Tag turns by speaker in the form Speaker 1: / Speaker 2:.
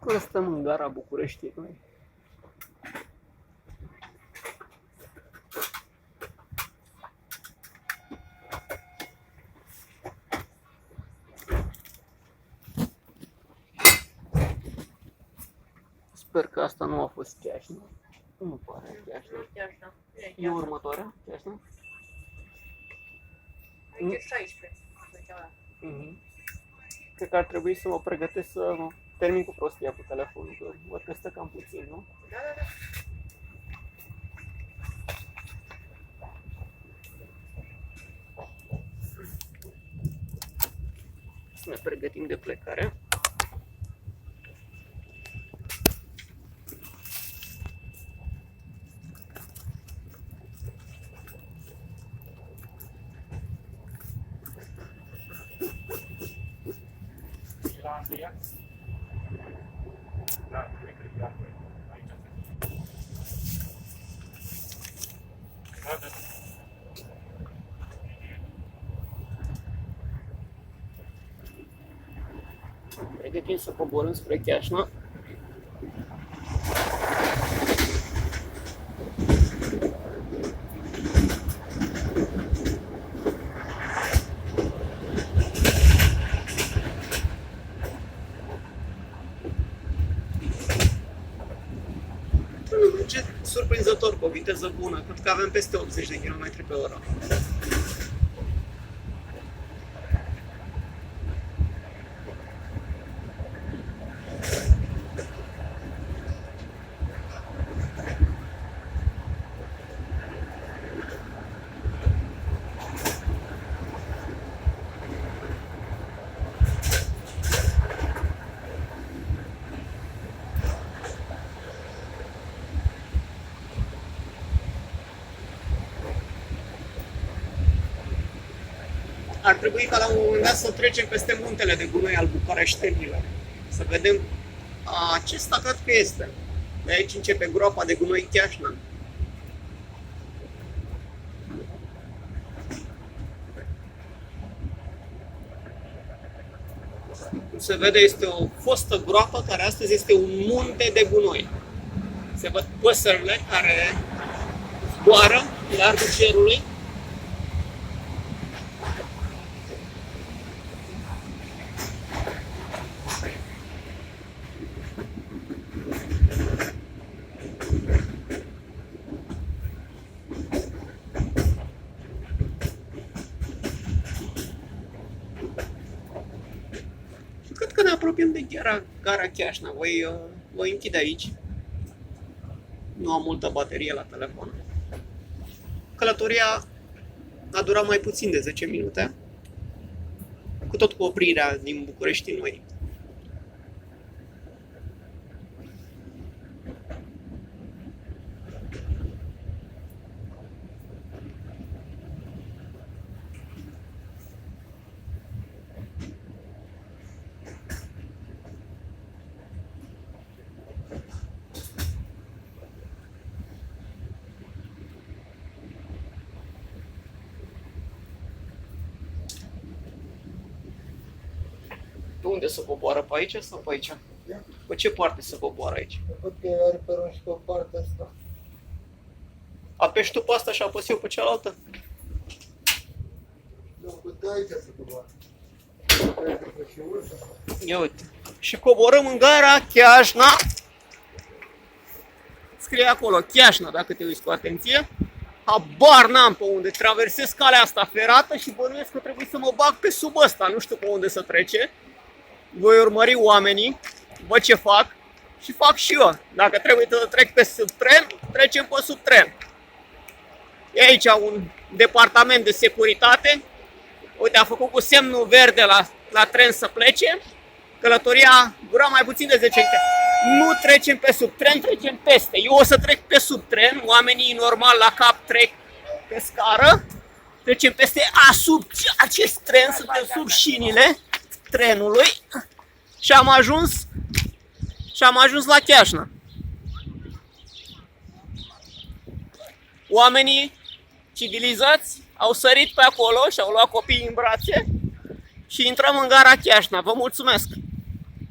Speaker 1: Până stăm în gara București noi. Sper că asta nu a fost Chiașna. Nu pare Chiașna. E următoarea Chiașna?
Speaker 2: Aici e 16.
Speaker 1: Cred că ar trebui să mă pregătesc să termin cu prostia cu telefonul, că văd că stă cam puțin, nu?
Speaker 2: Da.
Speaker 1: Să ne pregătim de plecare. Pregătim să coborâm spre Chiașna. Nu merge surprinzător cu o viteză bună, cred că avem peste 80 de km pe oră. Ar trebui ca la un moment dat să trecem peste muntele de gunoi al bucureștenilor. Să vedem, acesta cred că este. De aici începe groapa de gunoi Chiașna. Cum se vede, este o fostă groapă care astăzi este un munte de gunoi. Se văd păsările care zboară în largul cerului. Cred că ne apropiem de gara Chiașna. Voi închid aici. Nu am multă baterie la telefon. Călătoria a durat mai puțin de 10 minute. Cu tot cu oprirea din București Noi. Pe unde se coboară? Pe aici sau pe aici? Pe ce parte se coboară aici?
Speaker 3: Văd că are peron și pe partea asta.
Speaker 1: Apeși tu pe asta și apăs eu pe cealaltă?
Speaker 3: Nu, de aici se coboară. Și urcă.
Speaker 1: Ia uite. Și coborâm în gara Chiașna. Scrie acolo Chiașna, dacă te uiți cu atenție. Habar n-am pe unde. Traversez calea asta ferată și bănuiesc că trebuie să mă bag pe sub ăsta. Nu știu pe unde să trece. Voi urmări oamenii, văd ce fac și fac și eu. Dacă trebuie să trec pe sub tren, trecem pe sub tren. E aici un departament de securitate. Uite, a făcut cu semnul verde la tren să plece. Călătoria dura mai puțin de 10 minute. Nu trecem pe sub tren, trecem peste. Eu o să trec pe sub tren, oamenii normal la cap trec pe scară. Trecem peste sub acest tren, suntem sub șinile trenului și am ajuns la Chiașna. Oamenii civilizați au sărit pe acolo și au luat copiii în brațe și intrăm în gara Chiașna. Vă mulțumesc!